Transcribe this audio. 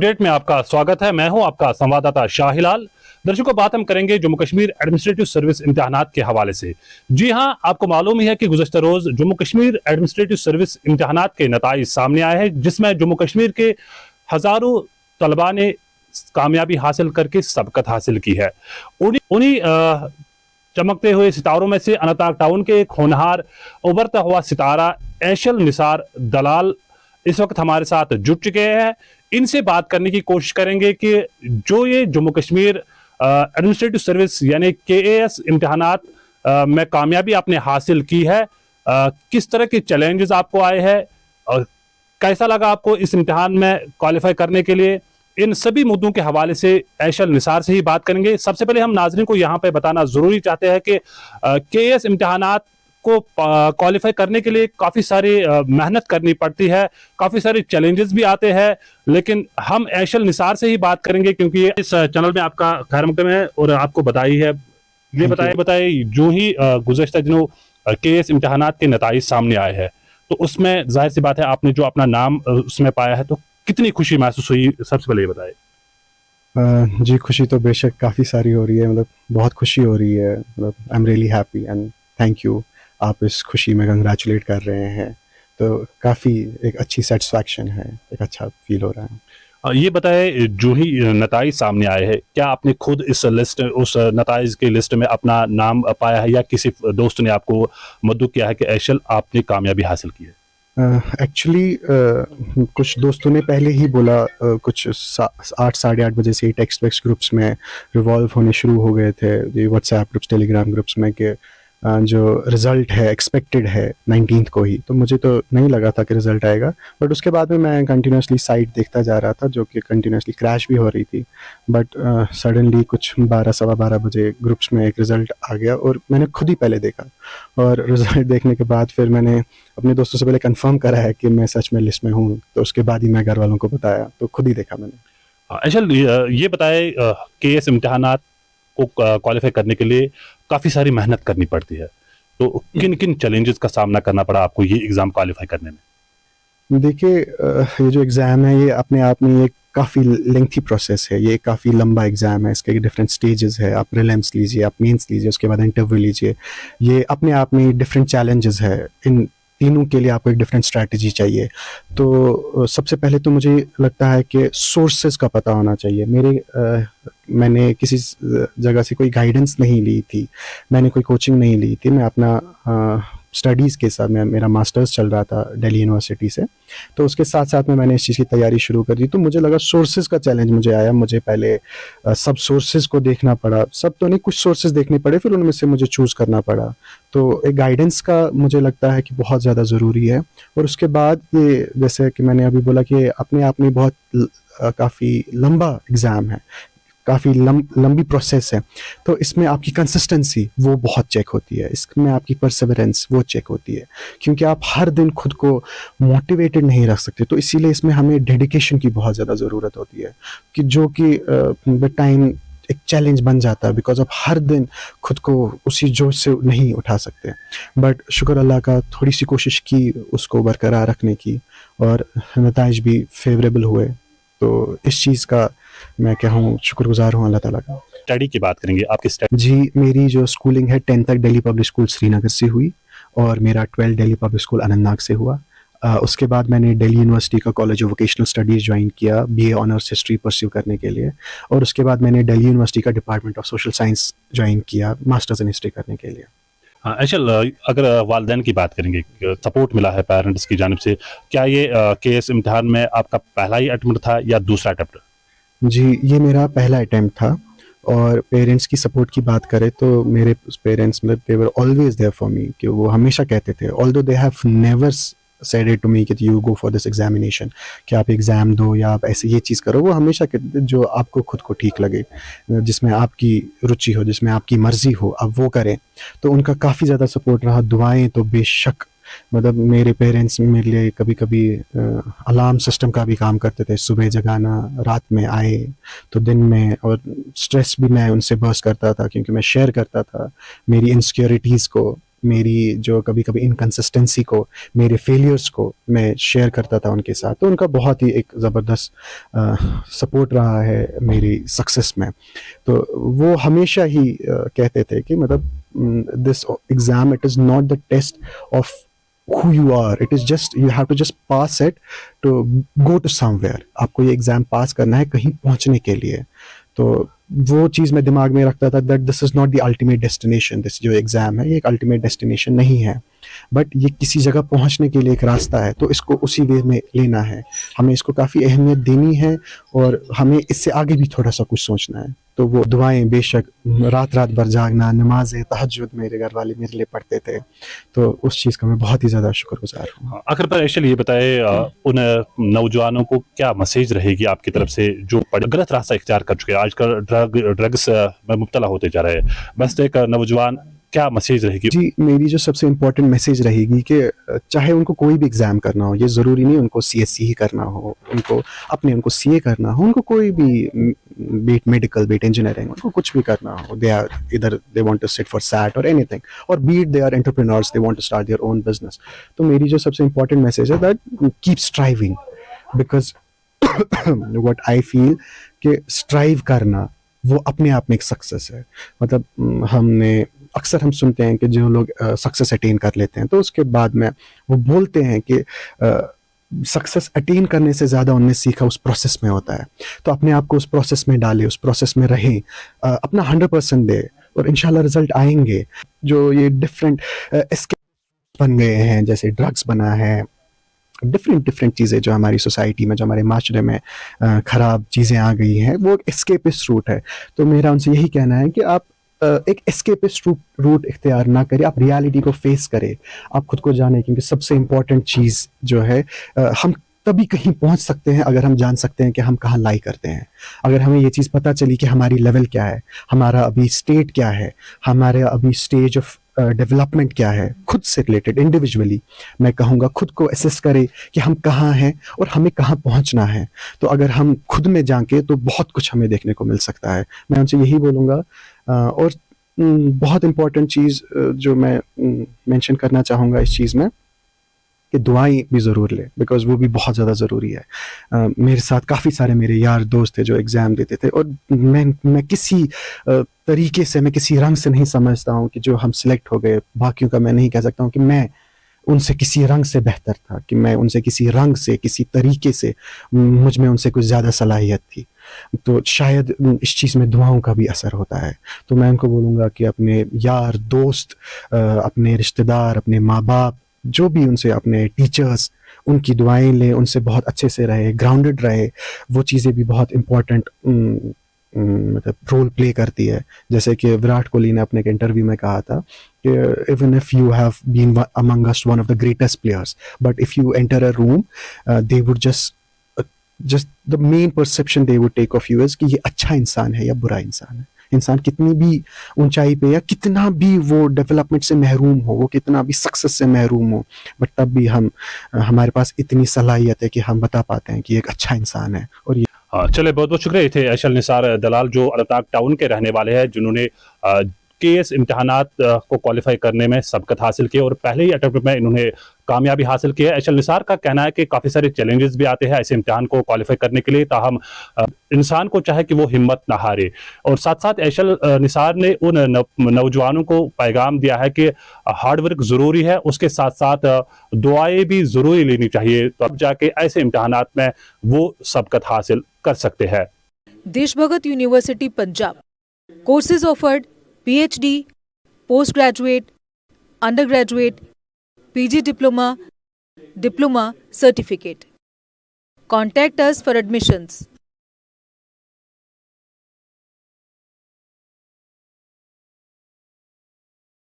Update में आपका स्वागत है। मैं हूं आपका संवाददाता शाहिलाल। दर्शकों, बात हम करेंगे जम्मू कश्मीर एडमिनिस्ट्रेटिव सर्विस इम्तिहानात के हवाले से। जी हां, आपको मालूम ही है कि गुज़श्ता रोज जम्मू कश्मीर एडमिनिस्ट्रेटिव सर्विस इम्तिहानात के नताइज सामने आए हैं, जिसमें जम्मू कश्मीर के हजारों तलबा ने कामयाबी हासिल करके सबकत हासिल की है। उन्हीं चमकते हुए सितारों में से अनंतनाग टाउन के एक होनहार उभरता हुआ सितारा ऐशल निसार दलाल इस वक्त हमारे साथ जुड़ चुके हैं। इनसे बात करने की कोशिश करेंगे कि जो ये जम्मू कश्मीर एडमिनिस्ट्रेटिव सर्विस यानी KAS इम्तिहानात में कामयाबी आपने हासिल की है, किस तरह के चैलेंजेस आपको आए हैं और कैसा लगा आपको इस इम्तिहान में क्वालिफाई करने के लिए, इन सभी मुद्दों के हवाले से ऐशल निसार से ही बात करेंगे। सबसे पहले हम नाजरीन को यहाँ पे बताना जरूरी चाहते हैं कि KAS इम्तिहानात को क्वालिफाई करने के लिए काफ़ी सारी मेहनत करनी पड़ती है, काफ़ी सारे चैलेंजेस भी आते हैं, लेकिन हम ऐशल निसार से ही बात करेंगे क्योंकि इस चैनल में आपका खैर मकदम है और आपको बधाई है। ये बताए जो ही गुज़श्ता दिनों KAS इम्तिहानात के नताइज सामने आए हैं, तो उसमें जाहिर सी बात है आपने जो अपना नाम उसमें पाया है, तो कितनी खुशी महसूस हुई, सबसे पहले ये बताए। जी, खुशी तो बेशक काफ़ी सारी हो रही है, मतलब बहुत खुशी हो रही है। मतलब I am really happy and thank you, आप इस खुशी में कंग्रेचुलेट कर रहे हैं, तो काफ़ी एक अच्छी सेटिस्फैक्शन है, एक अच्छा फील हो रहा है। ये बताए जो ही नताइज सामने आए हैं, क्या आपने खुद इस लिस्ट उस नताइज की लिस्ट में अपना नाम पाया है या किसी दोस्त ने आपको मदद किया है कि ऐशल आपने कामयाबी हासिल की है? एक्चुअली कुछ दोस्तों ने पहले ही बोला, कुछ 8 साढ़े 8 बजे से टेक्स्ट वेक्स्ट ग्रुप्स में रिवॉल्व होने शुरू हो गए थे, ये व्हाट्सएप ग्रुप्स, टेलीग्राम ग्रुप्स में, कि जो रिज़ल्ट है एक्सपेक्टेड है 19th को ही। तो मुझे तो नहीं लगा था कि रिज़ल्ट आएगा, बट उसके बाद में मैं कंटिन्यूसली साइट देखता जा रहा था, जो कि कंटिन्यूसली क्रैश भी हो रही थी। बट सडनली कुछ 12 सवा 12 बजे ग्रुप्स में एक रिज़ल्ट आ गया और मैंने खुद ही पहले देखा, और रिज़ल्ट देखने के बाद फिर मैंने अपने दोस्तों से पहले कंफर्म करा है कि मैं सच में लिस्ट में हूँ, तो उसके बाद ही मैं घर वालों को बताया, तो खुद ही देखा मैंने। ऐशल, ये बताए KAS इम्तिहानात को क्वालिफाई करने के लिए काफ़ी सारी मेहनत करनी पड़ती है, तो किन किन चैलेंजेस का सामना करना पड़ा आपको ये एग्ज़ाम क्वालिफाई करने में? देखिए, ये जो एग्ज़ाम है, ये अपने आप में एक काफ़ी लेंथी प्रोसेस है, ये काफ़ी लंबा एग्ज़ाम है, इसके डिफरेंट स्टेजेस है। आप प्रीलिम्स लीजिए, आप मेंस लीजिए, उसके बाद इंटरव्यू लीजिए। ये अपने आप में डिफरेंट चैलेंजेस है, इन तीनों के लिए आपको एक डिफरेंट स्ट्रैटेजी चाहिए। तो सबसे पहले तो मुझे लगता है कि सोर्सेज का पता होना चाहिए। मैंने किसी जगह से कोई गाइडेंस नहीं ली थी, मैंने कोई कोचिंग नहीं ली थी। मैं अपना स्टडीज़ के साथ, मेरा मास्टर्स चल रहा था दिल्ली यूनिवर्सिटी से, तो उसके साथ साथ में मैंने इस चीज़ की तैयारी शुरू कर दी। तो मुझे लगा सोर्सेज का चैलेंज मुझे आया, मुझे पहले सब सोर्सेज को देखना पड़ा, सब तो नहीं, कुछ सोर्सेज देखने पड़े, फिर उनमें से मुझे चूज़ करना पड़ा। तो एक गाइडेंस का मुझे लगता है कि बहुत ज़्यादा ज़रूरी है। और उसके बाद ये, जैसे कि मैंने अभी बोला, कि अपने आप में बहुत काफ़ी लंबा एग्ज़ाम है, काफ़ी लंबी प्रोसेस है, तो इसमें आपकी कंसिस्टेंसी वो बहुत चेक होती है, इसमें आपकी परसेवरेंस वो चेक होती है, क्योंकि आप हर दिन खुद को मोटिवेटेड नहीं रख सकते। तो इसीलिए इसमें हमें डेडिकेशन की बहुत ज़्यादा ज़रूरत होती है, कि जो कि विद टाइम एक चैलेंज बन जाता है, बिकॉज आप हर दिन खुद को उसी जोश से नहीं उठा सकते। बट शुक्र अल्लाह का, थोड़ी सी कोशिश की उसको बरकरार रखने की, और नताइज भी फेवरेबल हुए। तो इस चीज़ का मैं क्या हूँ, शुक्रगुजार हूँ अल्लाह ताला का। स्टडी की बात करेंगे, आपकी स्टडी? जी, मेरी जो स्कूलिंग है 10th तक दिल्ली पब्लिक स्कूल श्रीनगर से हुई, और मेरा 12th Delhi public school Anantnag से हुआ। उसके बाद मैंने दिल्ली यूनिवर्सिटी का college of vocational studies join किया, BA ऑनर्स हिस्ट्री परस्यू करने के लिए, और उसके बाद मैंने दिल्ली यूनिवर्सिटी का department of social science join किया, मास्टर्स इन हिस्ट्री करने के लिए। हाँ ऐशल, अगर वालिदैन की बात करेंगे, सपोर्ट मिला है पेरेंट्स की जानिब से, क्या ये KAS इम्तिहान में आपका पहला ही अटेम्प्ट था या दूसरा अटेम्प्ट? जी, ये मेरा पहला अटेम्प्ट था। और पेरेंट्स की सपोर्ट की बात करें तो मेरे पेरेंट्स, मतलब they were always there for me, कि वो हमेशा कहते थे, although they have never said it to me कि you go for this examination, कि आप एग्ज़ाम दो या आप ऐसे ये चीज़ करो। वो हमेशा कहते थे जो आपको खुद को ठीक लगे, जिसमें आपकी रुचि हो, जिसमें आपकी मर्ज़ी हो, आप वो करें। तो उनका काफ़ी ज़्यादा सपोर्ट रहा। दुआएं तो बेशक, मतलब मेरे पेरेंट्स मेरे लिए कभी कभी अलार्म सिस्टम का भी काम करते थे, सुबह जगाना, रात में आए तो दिन में। और स्ट्रेस भी मैं उनसे बर्स्ट करता था, क्योंकि मैं शेयर करता था मेरी इनसिक्योरिटीज़ को मेरी जो कभी कभी इनकन्सिस्टेंसी को, मेरे फेलियर्स को मैं शेयर करता था उनके साथ, तो उनका बहुत ही एक ज़बरदस्त सपोर्ट रहा है मेरी सक्सेस में। तो वो हमेशा ही कहते थे कि मतलब this exam, it is not the test of who you are, it is just you have to just pass it to go to somewhere। आपको ये एग्जाम पास करना है कहीं पहुंचने के लिए। तो वो चीज़ मैं दिमाग में रखता था that this is not the ultimate destination, this जो एग्ज़ाम है ये एक अल्टीमेट डेस्टिनेशन नहीं है, बट ये किसी जगह पहुंचने के लिए एक रास्ता है, तो इसको उसी वे में लेना है, हमें इसको काफ़ी अहमियत देनी है और हमें इससे आगे भी थोड़ा सा कुछ सोचना है। तो वो दुआएं बेशक रात रात भर जागना, नमाज़ तहज्जुद मेरे घर वाले मेरे लिए पढ़ते थे, तो उस चीज़ का मैं बहुत ही ज़्यादा शुक्रगुजार हूँ। आखिर पर ऐशल ये बताए, उन नौजवानों को क्या मैसेज रहेगी आपकी तरफ से जो गलत रास्ता इख्तियार कर चुके हैं, आजकल ड्रग्स में मुब्तला होते जा रहे हैं, बस एक नौजवान क्या मैसेज रहेगी? जी, मेरी जो सबसे इम्पोर्टेंट मैसेज रहेगी कि चाहे उनको कोई भी एग्ज़ाम करना हो, ये ज़रूरी नहीं उनको सीएससी ही करना हो, उनको सीए करना हो, उनको कोई भी बीट मेडिकल, बीट इंजीनियरिंग, उनको कुछ भी करना हो, they want to sit for SAT और एनीथिंग, और be it they are entrepreneurs, they want to start their own business. तो मेरी जो सबसे इम्पोर्टेंट मैसेज है that keep striving, because what I feel कि स्ट्राइव करना वो अपने आप में एक सक्सेस है। मतलब अक्सर हम सुनते हैं कि जो लोग सक्सेस अटेन कर लेते हैं तो उसके बाद में वो बोलते हैं कि सक्सेस अटेन करने से ज़्यादा उनने सीखा उस प्रोसेस में होता है। तो अपने आप को उस प्रोसेस में डालें, उस प्रोसेस में रहें, अपना 100% दे और इंशाल्लाह रिजल्ट आएंगे। जो ये डिफरेंट एस्केप बन गए हैं, जैसे ड्रग्स बना है, डिफरेंट चीज़ें जो हमारी सोसाइटी में, जो हमारे माशरे में ख़राब चीज़ें आ गई हैं, वो एस्केपिस्ट रूट है। तो मेरा उनसे यही कहना है कि आप एक एस्केपिस्ट रूट इख्तियार ना करें, आप रियलिटी को फेस करें, आप खुद को जाने, क्योंकि सबसे इम्पॉर्टेंट चीज़ जो है, हम तभी कहीं पहुंच सकते हैं अगर हम जान सकते हैं कि हम कहाँ लाई करते हैं। अगर हमें ये चीज़ पता चली कि हमारी लेवल क्या है, हमारा अभी स्टेट क्या है, हमारे अभी स्टेज ऑफ डेवलपमेंट क्या है, खुद से रिलेटेड इंडिविजुअली मैं कहूँगा खुद को असेस करें कि हम कहाँ हैं और हमें कहाँ पहुँचना है। तो अगर हम खुद में जाके तो बहुत कुछ हमें देखने को मिल सकता है। मैं उनसे यही बोलूँगा। और बहुत इम्पॉर्टेंट चीज़ जो मैं मेंशन करना चाहूँगा इस चीज़ में, कि दुआएं भी ज़रूर लें, बिकॉज़ वो भी बहुत ज़्यादा ज़रूरी है। मेरे साथ काफ़ी सारे मेरे यार दोस्त थे जो एग्ज़ाम देते थे, और मैं किसी तरीके से, मैं किसी रंग से नहीं समझता हूँ कि जो हम सिलेक्ट हो गए, बाकियों का मैं नहीं कह सकता हूँ कि मैं उनसे किसी रंग से बेहतर था, कि मैं उनसे किसी रंग से, किसी तरीके से मुझ में उनसे कुछ ज़्यादा सलाहियत थी। तो शायद इस चीज़ में दुआओं का भी असर होता है। तो मैं उनको बोलूँगा कि अपने यार दोस्त, अपने रिश्तेदार, अपने माँ बाप, जो भी उनसे, अपने टीचर्स, उनकी दुआएं लें, उनसे बहुत अच्छे से रहे, ग्राउंडेड रहे। वो चीज़ें भी बहुत इम्पोर्टेंट मतलब रोल प्ले करती है। जैसे कि विराट कोहली ने अपने एक इंटरव्यू में कहा था कि even if you have been amongst one of the greatest players, but if you enter a room, they would just the main perception they would take of you is कि ये अच्छा इंसान है या बुरा इंसान है। इंसान कितनी भी ऊंचाई पे या कितना भी वो डेवलपमेंट से महरूम हो, वो कितना भी सक्सेस से महरूम हो, बट तब भी हमारे पास इतनी सलाहियत है कि हम बता पाते हैं कि एक अच्छा इंसान है। और ये चले, बहुत बहुत शुक्रिया। थे ऐशल निसार दलाल, जो अनंतनाग टाउन के रहने वाले हैं, जिन्होंने केएस इम्तिहानात को क्वालिफाई करने में सबकत हासिल किए और पहले ही अटेम्प्ट में इन्होंने कामयाबी हासिल की है। ऐशल निसार का कहना है कि काफ़ी सारे चैलेंजेस भी आते हैं ऐसे इम्तिहान को क्वालिफाई करने के लिए, ताहम इंसान को चाहे कि वो हिम्मत ना हारे। और साथ साथ ऐशल निसार ने उन नौजवानों को पैगाम दिया है कि हार्डवर्क ज़रूरी है, उसके साथ साथ दुआएं भी ज़रूरी लेनी चाहिए, तो अब जाके ऐसे इम्तिहानात में वो सबकत हासिल कर सकते हैं। Deshbhagat university Punjab, courses offered PhD, postgraduate, undergraduate, PG diploma, certificate. Contact us for admissions.